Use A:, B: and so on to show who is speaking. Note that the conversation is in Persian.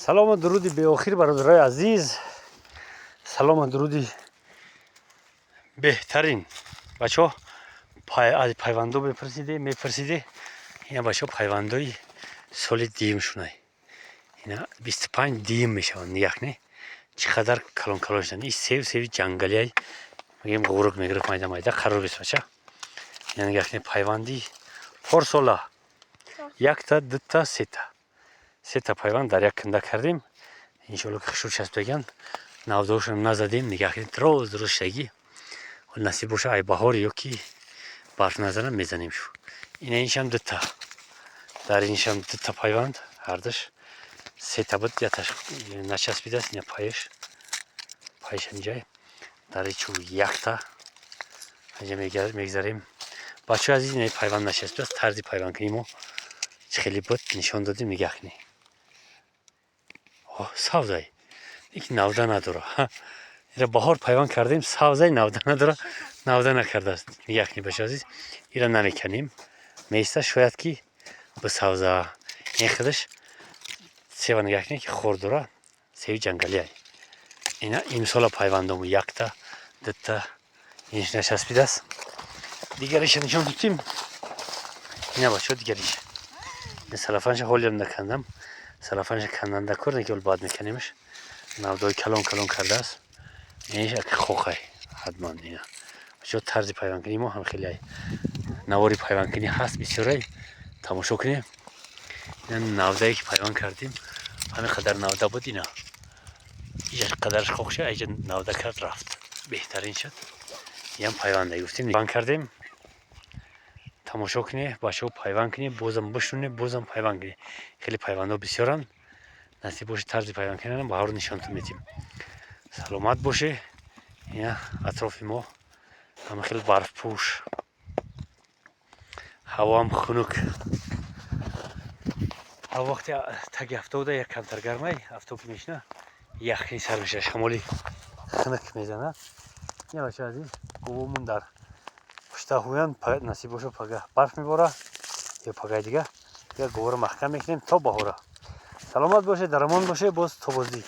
A: سلام و درودی به آخر برادرای عزیز. سلام و درودی بهترین بچه ها از پیوندو میپرسیده. اینا بچه ها پیوندای سال دیم شونه، اینا 25 دیم میشون. نگاه نه چقدر کلان کلان شدن. این سیو جنگلی های میگیم غورک میگیره مایده خراب است بچه. اینا نگاه نه پیوندی پارسالا یک تا دو تا سه تا پیوند در یک کنده کردیم. انشالله که خشور چسب بگن نوداشون نزدیم. نگاه کنید درست شگی و نصیب باشه ای بهار یا کی برف نزنم میزنیم شو. اینش هم دوتا در اینش هم دوتا پیوند هردش سه تا بود. یتش نچسبیده است. این پایش اینجای در چو یک تا اینجا میگذاریم. بچه عزیز این پیوند نچسبیده است. طرزی پیوند کنیم و خیلی بود نشان دادیم. نگاه کنید سبزای یک نوده نداره. ایرا بهار پیوند کردیم سبزای نوده نداره. نوده نکرده است. نگاه کنید بچه عزیز ایرا نمیکنیم میسته شاید که به سبزه این خودش سیو نگاه کنید که خورد داره. سیو جنگلی های اینا امسال پیوندم یک تا دو تا اینش نچسبیده است. دیگرش نشان دادیم. اینا بچه دیگریش سلافنش حالی هم نکندم. سلافنش کندنده کردن که بعد میکنیمش. نودای کلان کرده است. اینش اک خوخه حتما اینا بچه طرز پیوند کنیم هم خیلی نواری پیوند کنی هست بسیاری. تماشا کنیم این نودایی که پیوند کردیم همین قدر نوده بود. اینا اینجا قدرش خوخ شد. اینجا نوده کرد رفت بهترین شد. این هم پیونده گفتیم پیوند کردیم. تماشا کنی بچه ها پیوند کنی بازم بشونه بازم پیوند کنی. خیلی پیوند ها بسیارن. نصیب باشه طرز پیوند کنن بهار نشانتون میدیم. سلامت باشه. اینا اطراف ما همه خیلی برف پوش، هوا هم خنک. وقتی تگ افتاده یک کمتر گرمه افتاد که میشنه یخی سر میشه شمالی خنک میزنه. این بچه عزیز گومون در پشت هویان نصیب باشه پگه برف میباره یا پگه دیگه یا گوبر محکم میکنیم تا بهاره. سلامت باشه در امان باشه باز تا بازدید.